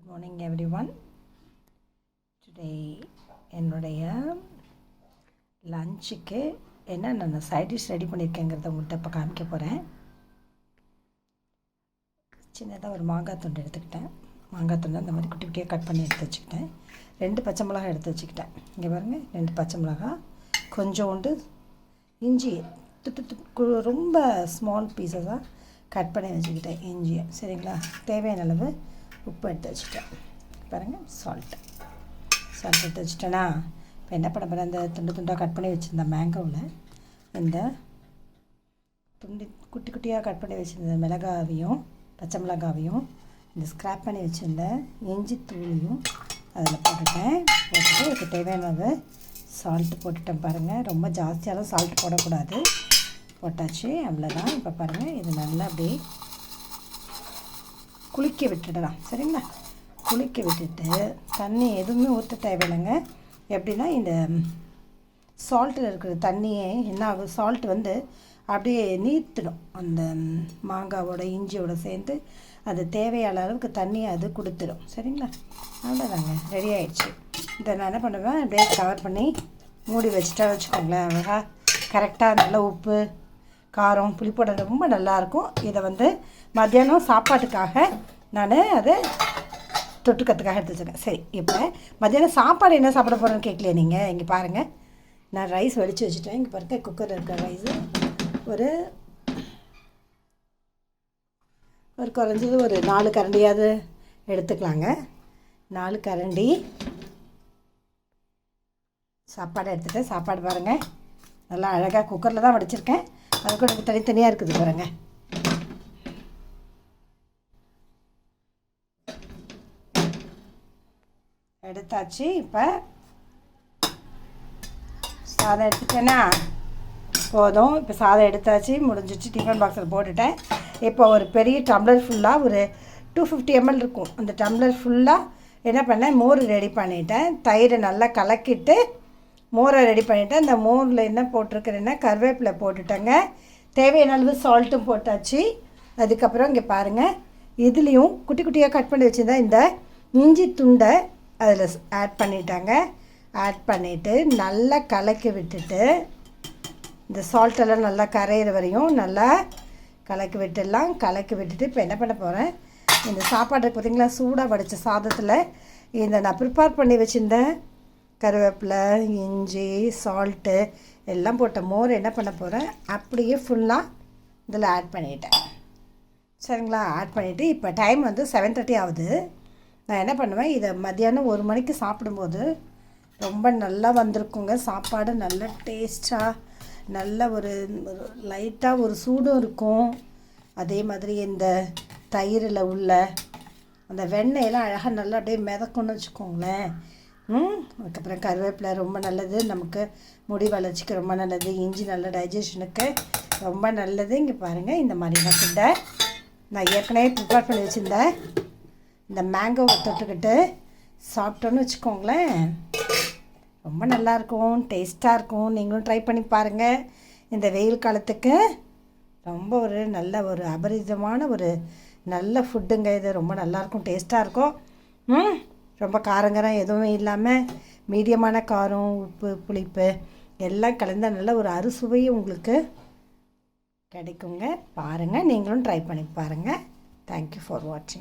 Good morning everyone. Today என்னுடைய லஞ்சுக்கு என்ன நான் சைட் டிஷ் ரெடி பண்ணியிருக்கேங்கிறத உங்கள்கிட்ட இப்போ காமிக்க போகிறேன். சின்னதாக ஒரு மாங்காய் துண்டு எடுத்துக்கிட்டேன். மாங்காய் துண்டு அந்த மாதிரி குட்டி குட்டியாக கட் பண்ணி எடுத்து வச்சுக்கிட்டேன். 2 பச்சை மிளகாய் எடுத்து வச்சுக்கிட்டேன். இங்கே பாருங்கள், 2 பச்சை மிளகாய், கொஞ்சோண்டு இஞ்சி ரொம்ப ஸ்மால் பீஸஸாக கட் பண்ணி வச்சுக்கிட்டேன். இஞ்சியை சரிங்களா, தேவையான அளவு உப்பு எடுத்து வச்சுட்டேன். பாருங்கள், சால்ட் எடுத்து வச்சுட்டேன்னா இப்போ என்ன பண்ண போகிறேன், இந்த துண்டாக கட் பண்ணி வச்சுருந்த மேங்கோவில் இந்த குட்டி குட்டியாக கட் பண்ணி வச்சுருந்த மிளகாவையும் பச்சை மிளகாவையும் இந்த ஸ்க்ராப் பண்ணி வச்சுருந்த இஞ்சி தூளையும் அதில் போட்டுட்டு இதுக்கு தேவையான அளவு சால்ட்டு போட்டுட்டேன். பாருங்கள், ரொம்ப ஜாஸ்தியாலும் சால்ட் போடக்கூடாது. போட்டாச்சு, அவ்வளோதான். இப்போ பாருங்கள், இது நல்லா அப்படியே குளிக்க விட்டுடலாம். சரிங்களா, குளிக்க விட்டுட்டு தண்ணி எதுவுமே ஊற்ற தேவையில்லைங்க. எப்படின்னா இந்த சால்ட்டில் இருக்கிற தண்ணியே என்ன ஆகும், சால்ட் வந்து அப்படியே நீர்த்திடும். அந்த மாங்காவோட இஞ்சியோட சேர்ந்து அது தேவையான அளவுக்கு தண்ணியை அது கொடுத்துடும். சரிங்களா, அவ்வளோதாங்க, ரெடி ஆகிடுச்சு. இதை நான் என்ன பண்ணுவேன், அப்படியே கவர் பண்ணி மூடி வச்சுட்டா வச்சுக்கோங்களேன். அழகாக கரெக்டாக நல்ல உப்பு காரம் புளிப்போட ரொம்ப நல்லாயிருக்கும். இதை வந்து மத்தியானம் சாப்பாட்டுக்காக நான் அதை தொட்டுக்கிறதுக்காக எடுத்து வச்சுருக்கேன். சரி, இப்போ மத்தியானம் சாப்பாடு என்ன சாப்பிட போகிறேன்னு கேட்கலையே நீங்கள். இங்கே பாருங்கள், நான் ரைஸ் வடித்து வச்சுட்டேன். இங்கே பாருங்கள், குக்கரில் இருக்கிற ரைஸு ஒரு குறைஞ்சது ஒரு 4 கரண்டியாவது எடுத்துக்கலாங்க. 4 கரண்டி சாப்பாடு எடுத்துகிட்டேன். சாப்பாடு பாருங்கள், நல்லா அழகாக குக்கரில் தான் வடிச்சிருக்கேன். அது கூட தனித்தனியாக இருக்குது பாருங்கள். எடுத்தாச்சு. இப்போ சாதம் எடுத்துட்டேன்னா போதும். இப்போ சாதம் எடுத்தாச்சு, முடிஞ்சிச்சு. டிஃபன் பாக்ஸில் போட்டுட்டேன். இப்போ ஒரு பெரிய டம்ளர் ஃபுல்லாக ஒரு 250 ml இருக்கும். அந்த டம்ளர் ஃபுல்லாக என்ன பண்ணேன், மோர் ரெடி பண்ணிட்டேன். தயிரை நல்லா கலக்கிட்டு மோரை ரெடி பண்ணிவிட்டேன். இந்த மோரில் என்ன போட்டிருக்கிறேன்னா கருவேப்பிலை போட்டுட்டேங்க. தேவையான அளவு சால்ட்டும் போட்டாச்சு. அதுக்கப்புறம் இங்கே பாருங்கள், இதுலேயும் குட்டி குட்டியாக கட் பண்ணி வச்சுருந்தேன் இந்த இஞ்சி துண்டை அதில் ஆட் பண்ணிட்டாங்க. ஆட் பண்ணிவிட்டு நல்லா கலக்கி விட்டுட்டு இந்த சால்ட்டெல்லாம் நல்லா கரையிற வரையும் நல்லா கலக்கி விட்டுடலாம். கலக்கி விட்டுட்டு இப்போ என்ன பண்ண போகிறேன், இந்த சாப்பாட்டுக்கு பார்த்திங்களா, சூடாக வடித்த சாதத்தில் இந்த நான் ப்ரிப்பேர் பண்ணி வச்சுருந்தேன் கருவேப்பிலை இஞ்சி சால்ட்டு எல்லாம் போட்ட மோர் என்ன பண்ண போகிறேன், அப்படியே ஃபுல்லாக இதில் ஆட் பண்ணிட்டேன். சரிங்களா, ஆட் பண்ணிவிட்டு இப்போ டைம் வந்து 7:30 ஆகுது. நான் என்ன பண்ணுவேன், இதை மத்தியானம் 1 மணிக்கு சாப்பிடும்போது ரொம்ப நல்லா வந்திருக்குங்க. சாப்பாடு நல்ல டேஸ்ட்டாக நல்ல ஒரு லைட்டாக ஒரு சூடும் இருக்கும். அதே மாதிரி இந்த தயிரில் உள்ள அந்த வெண்ணெயெல்லாம் அழகாக நல்லா அப்படியே மிதக்கும்னு வச்சுக்கோங்களேன். அதுக்கப்புறம் கருவேப்பிலை ரொம்ப நல்லது, நமக்கு முடி வளர்ச்சிக்கு ரொம்ப நல்லது. இஞ்சி நல்ல டைஜஷனுக்கு ரொம்ப நல்லது. இங்கே பாருங்கள், இந்த மாதிரி ஃபுட்டை நான் ஏற்கனவே ப்ரிப்பேர் பண்ணி வச்சுருந்தேன். இந்த மேங்கோவை தொட்டுக்கிட்டு சாப்பிட்டோன்னு வச்சுக்கோங்களேன், ரொம்ப நல்லாயிருக்கும், டேஸ்ட்டாக இருக்கும். நீங்களும் ட்ரை பண்ணி பாருங்கள். இந்த வெயில் காலத்துக்கு ரொம்ப ஒரு நல்ல ஒரு அபரிதமான ஒரு நல்ல ஃபுட்டுங்க இது. ரொம்ப நல்லாயிருக்கும், டேஸ்ட்டாக இருக்கும். ரொம்ப காரங்கரம் எதுவும் இல்லாமல் மீடியமான காரம் உப்பு புளிப்பு எல்லாம் கலந்த நல்ல ஒரு அறுசுவையும் உங்களுக்கு கிடைக்குங்க. பாருங்கள், நீங்களும் ட்ரை பண்ணி பாருங்கள். தேங்க்யூ ஃபார் வாட்சிங்.